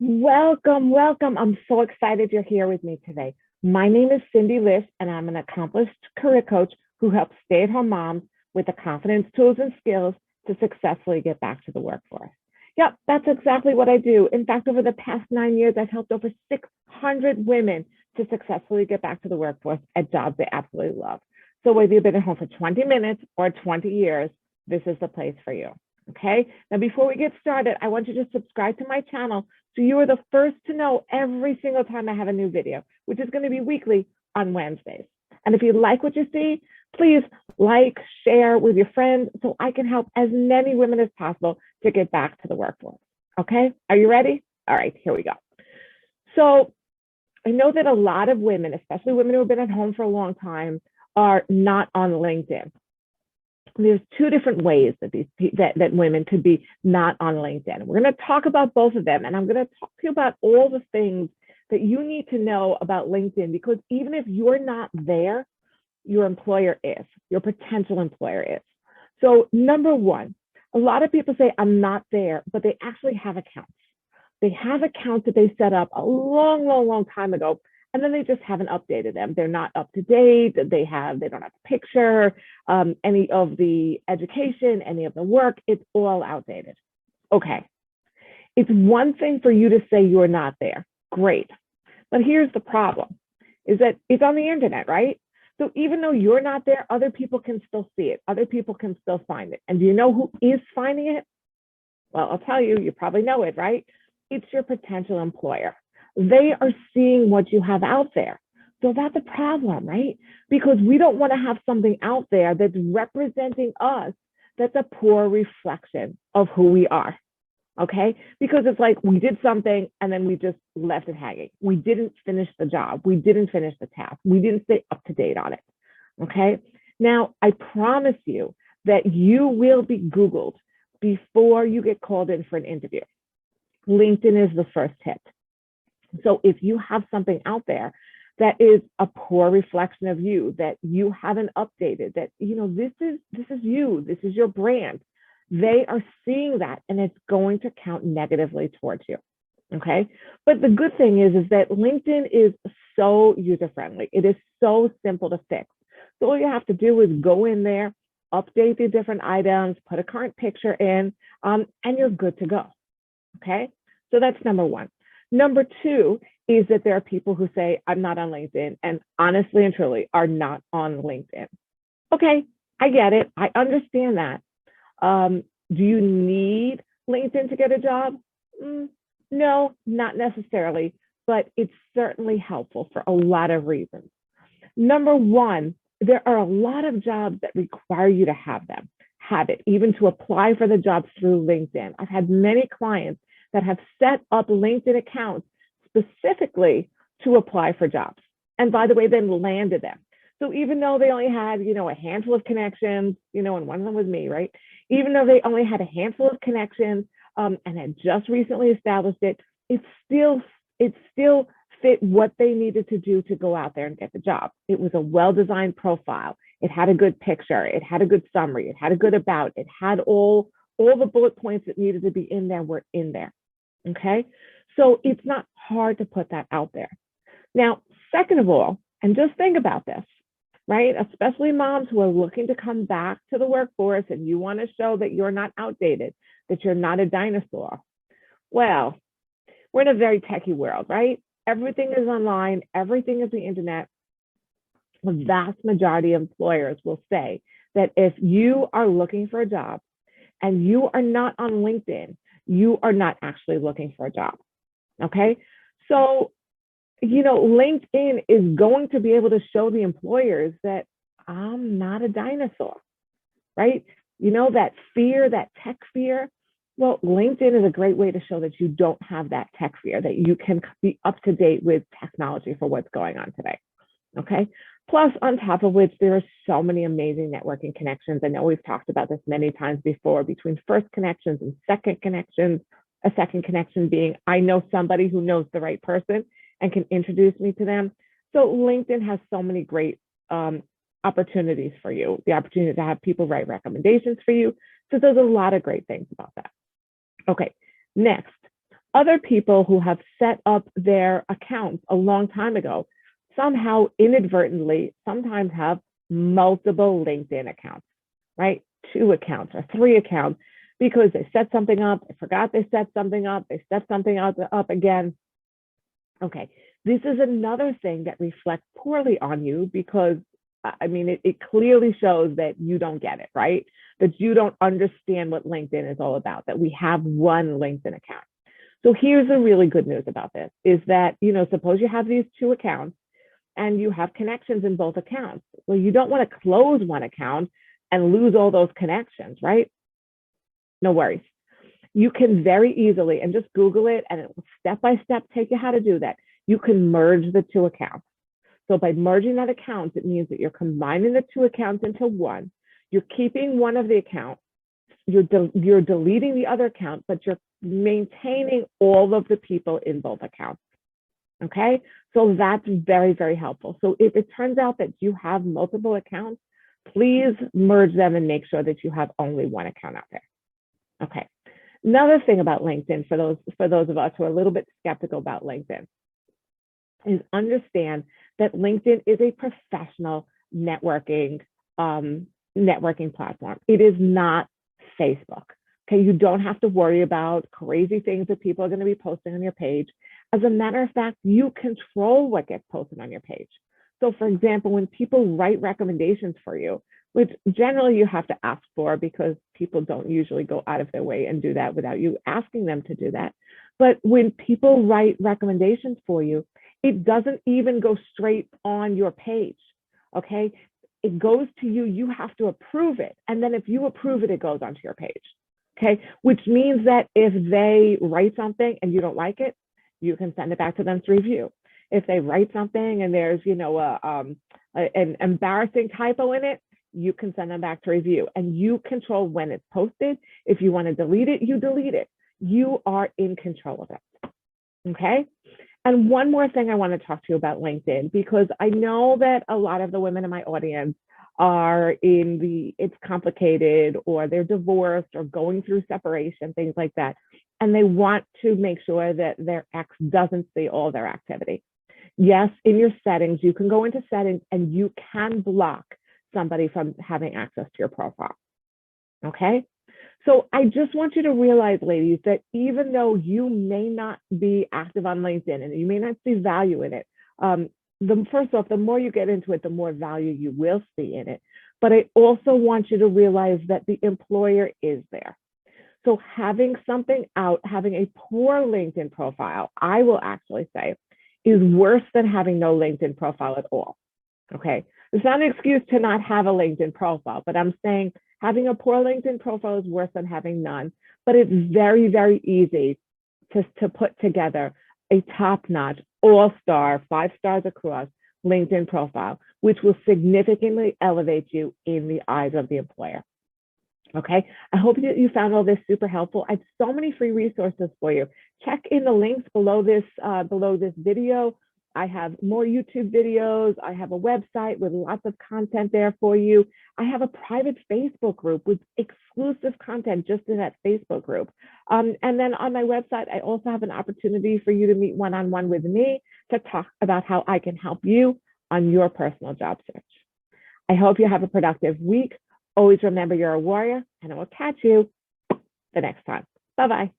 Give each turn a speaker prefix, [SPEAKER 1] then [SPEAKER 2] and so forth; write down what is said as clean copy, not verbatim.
[SPEAKER 1] Welcome, welcome. I'm so excited you're here with me today. My name is Cindy List, and I'm an accomplished career coach who helps stay at home moms with the confidence, tools, and skills to successfully get back to the workforce. Yep, that's exactly what I do. In fact, over the past 9 years, I've helped over 600 women to successfully get back to the workforce at jobs they absolutely love. So, whether you've been at home for 20 minutes or 20 years, this is the place for you. Okay. Now, before we get started, I want you to subscribe to my channel so you are the first to know every single time I have a new video, which is going to be weekly on Wednesdays. And if you like what you see, please like, share with your friends so I can help as many women as possible to get back to the workforce. Okay, are you ready? All right, here we go. So I know that a lot of women, especially women who have been at home for a long time, are not on LinkedIn. There's two different ways that women could be not on LinkedIn. We're going to talk about both of them, and I'm going to talk to you about all the things that you need to know about LinkedIn, because even if you're not there, your employer is, your potential employer is. So number one, a lot of people say, I'm not there, but they actually have accounts. They have accounts that they set up a long, long, long time ago, and then they just haven't updated them. They're not up to date. They don't have a picture, any of the education, any of the work. It's all outdated. Okay. It's one thing for you to say you're not there. Great. But here's the problem, is that it's on the internet, right? So even though you're not there, other people can still see it. Other people can still find it. And do you know who is finding it? Well, I'll tell you, you probably know it, right? It's your potential employer. They are seeing what you have out there. So that's a problem, right? Because we don't want to have something out there that's representing us that's a poor reflection of who we are. Okay? Because it's like we did something and then we just left it hanging. We didn't finish the job. We didn't finish the task. We didn't stay up to date on it. Okay? Now, I promise you that you will be Googled before you get called in for an interview. LinkedIn is the first hit. So if you have something out there that is a poor reflection of you, that you haven't updated, that this is you, this is your brand, they are seeing that, and it's going to count negatively towards you. Okay. But the good thing is that LinkedIn is so user friendly. It is so simple to fix. So all you have to do is go in there, update the different items, put a current picture in, and you're good to go. Okay. So that's number one. Number two is that there are people who say, I'm not on LinkedIn, and honestly and truly are not on LinkedIn. Okay, I get it. I understand that. Do you need LinkedIn to get a job? No, not necessarily, but it's certainly helpful for a lot of reasons. Number one, there are a lot of jobs that require you to have it, even to apply for the jobs through LinkedIn. I've had many clients that have set up LinkedIn accounts specifically to apply for jobs. And by the way, then landed them. So even though they only had, a handful of connections, and one of them was me, right? Even though they only had a handful of connections and had just recently established it, it still fit what they needed to do to go out there and get the job. It was a well-designed profile. It had a good picture. It had a good summary. It had a good about. It had all the bullet points that needed to be in there were in there. Okay. So it's not hard to put that out there. Now, second of all, and just think about this, right? Especially moms who are looking to come back to the workforce and you want to show that you're not outdated, that you're not a dinosaur. Well, we're in a very techie world, right? Everything is online. Everything is the internet. The vast majority of employers will say that if you are looking for a job and you are not on LinkedIn, you are not actually looking for a job. Okay. So, LinkedIn is going to be able to show the employers that I'm not a dinosaur, right? That fear, that tech fear. Well, LinkedIn is a great way to show that you don't have that tech fear, that you can be up to date with technology for what's going on today. Okay. Plus, on top of which, there are so many amazing networking connections. I know we've talked about this many times before, between first connections and second connections. A second connection being, I know somebody who knows the right person and can introduce me to them. So LinkedIn has so many great opportunities for you, the opportunity to have people write recommendations for you. So there's a lot of great things about that. Okay, next, Other people who have set up their accounts a long time ago somehow inadvertently sometimes have multiple LinkedIn accounts, right? 2 accounts or 3 accounts because they set something up, they forgot they set something up, they set something up again. Okay, this is another thing that reflects poorly on you because I mean, it clearly shows that you don't get it, right? That you don't understand what LinkedIn is all about, that we have one LinkedIn account. So here's the really good news about this is that, suppose you have these 2 accounts and you have connections in both accounts. Well, you don't want to close one account and lose all those connections, right? No worries. You can very easily, and just Google it and it will step by step take you how to do that. You can merge the 2 accounts. So by merging that account, it means that you're combining the 2 accounts into one. You're keeping one of the accounts. You're deleting the other account, but you're maintaining all of the people in both accounts. Okay, so that's very, very helpful. So if it turns out that you have multiple accounts, please merge them and make sure that you have only one account out there. Okay. Another thing about LinkedIn, for those of us who are a little bit skeptical about LinkedIn, is understand that LinkedIn is a professional networking platform. It is not Facebook. Okay, you don't have to worry about crazy things that people are going to be posting on your page. As a matter of fact, you control what gets posted on your page. So for example, when people write recommendations for you, which generally you have to ask for because people don't usually go out of their way and do that without you asking them to do that. But when people write recommendations for you, it doesn't even go straight on your page, okay? It goes to you, you have to approve it. And then if you approve it, it goes onto your page, okay? Which means that if they write something and you don't like it, you can send it back to them to review. If they write something and there's, an embarrassing typo in it, you can send them back to review and you control when it's posted. If you want to delete it, you delete it. You are in control of it, okay? And one more thing I want to talk to you about LinkedIn, because I know that a lot of the women in my audience are it's complicated or they're divorced or going through separation, things like that. And they want to make sure that their ex doesn't see all their activity. Yes, in your settings, you can go into settings and you can block somebody from having access to your profile, okay? So I just want you to realize, ladies, that even though you may not be active on LinkedIn and you may not see value in it, first off, the more you get into it, the more value you will see in it. But I also want you to realize that the employer is there. So having something out, having a poor LinkedIn profile, I will actually say, is worse than having no LinkedIn profile at all, okay? It's not an excuse to not have a LinkedIn profile, but I'm saying having a poor LinkedIn profile is worse than having none, but it's very, very easy to put together a top-notch, all-star, 5 stars across LinkedIn profile, which will significantly elevate you in the eyes of the employer. Okay, I hope that you found all this super helpful. I have so many free resources for you. Check in the links below this video. I have more YouTube videos. I have a website with lots of content there for you. I have a private Facebook group with exclusive content just in that Facebook group. And then on my website, I also have an opportunity for you to meet one-on-one with me to talk about how I can help you on your personal job search. I hope you have a productive week. Always remember you're a warrior, and I will catch you the next time. Bye-bye.